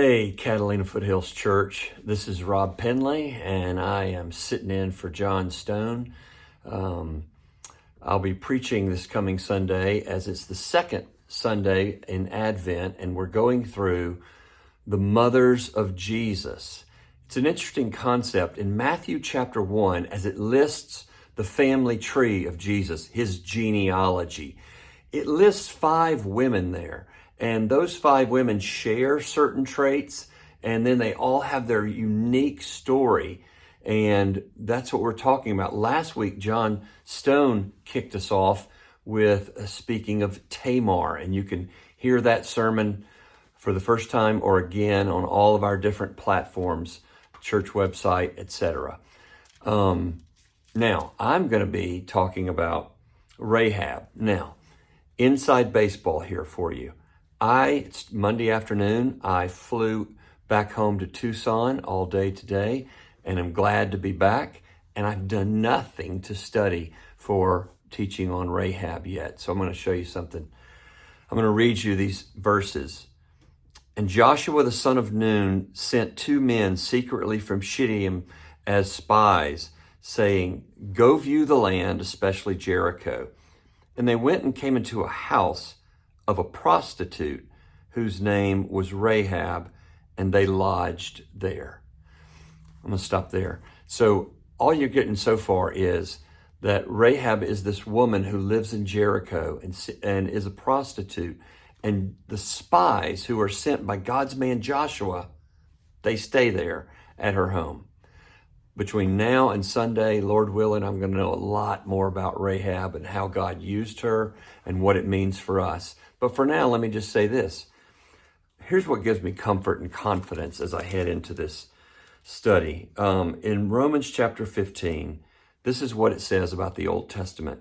Hey, Catalina Foothills Church. This is Rob Pendley, and I am sitting in for John Stone. I'll be preaching this coming Sunday as it's the second Sunday in Advent, and we're going through the mothers of Jesus. It's an interesting concept in Matthew chapter 1 as it lists the family tree of Jesus, his genealogy. It lists 5 women there. And those 5 women share certain traits, and then they all have their unique story. And that's what we're talking about. Last week, John Stone kicked us off with speaking of Tamar. And you can hear that sermon for the first time or again on all of our different platforms, church website, etc. Now, I'm going to be talking about Rahab. Now, inside baseball here for you. It's Monday afternoon. I flew back home to Tucson all day today, and I'm glad to be back. And I've done nothing to study for teaching on Rahab yet. So I'm going to show you something. I'm going to read you these verses. And Joshua the son of Nun sent 2 men secretly from Shittim as spies, saying, "Go view the land, especially Jericho." And they went and came into a house of a prostitute whose name was Rahab, and they lodged there. I'm going to stop there. So all you're getting so far is that Rahab is this woman who lives in Jericho and is a prostitute. And the spies who are sent by God's man Joshua, they stay there at her home. Between now and Sunday, Lord willing, I'm going to know a lot more about Rahab and how God used her and what it means for us. But for now, let me just say this. Here's what gives me comfort and confidence as I head into this study. In Romans chapter 15, this is what it says about the Old Testament.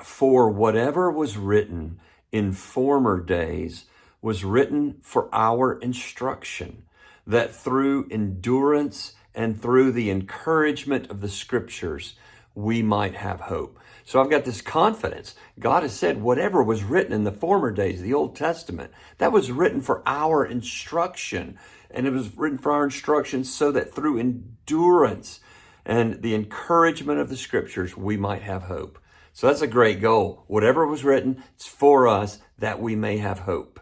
For whatever was written in former days was written for our instruction, that through endurance and through the encouragement of the scriptures, we might have hope. So I've got this confidence. God has said whatever was written in the former days, the Old Testament, that was written for our instruction. And it was written for our instruction so that through endurance and the encouragement of the scriptures, we might have hope. So that's a great goal. Whatever was written, it's for us that we may have hope.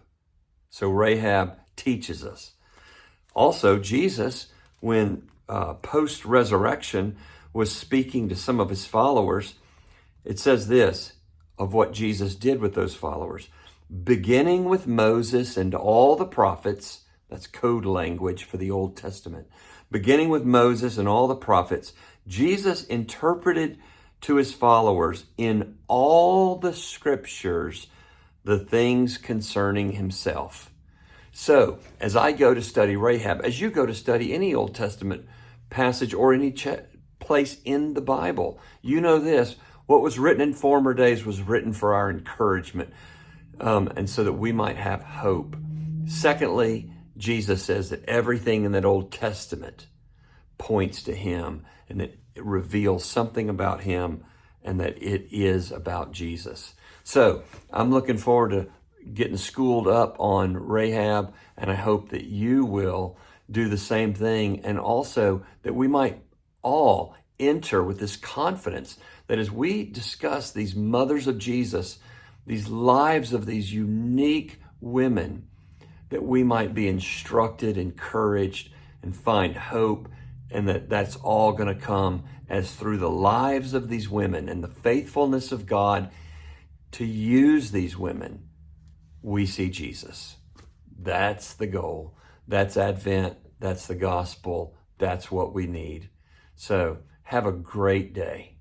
So Rahab teaches us. Also, Jesus, when post-resurrection was speaking to some of his followers, it says this of what Jesus did with those followers. Beginning with Moses and all the prophets, that's code language for the Old Testament. Beginning with Moses and all the prophets, Jesus interpreted to his followers in all the scriptures the things concerning himself. So, as I go to study Rahab, as you go to study any Old Testament passage or any place in the Bible, you know this, what was written in former days was written for our encouragement, and so that we might have hope. Secondly, Jesus says that everything in that Old Testament points to him, and that it reveals something about him, and that it is about Jesus. So, I'm looking forward to getting schooled up on Rahab, and I hope that you will do the same thing, and also that we might all enter with this confidence that as we discuss these mothers of Jesus, these lives of these unique women, that we might be instructed, encouraged, and find hope, and that's all going to come as through the lives of these women and the faithfulness of God to use these women, we see Jesus. That's the goal. That's Advent. That's the gospel. That's what we need. So have a great day.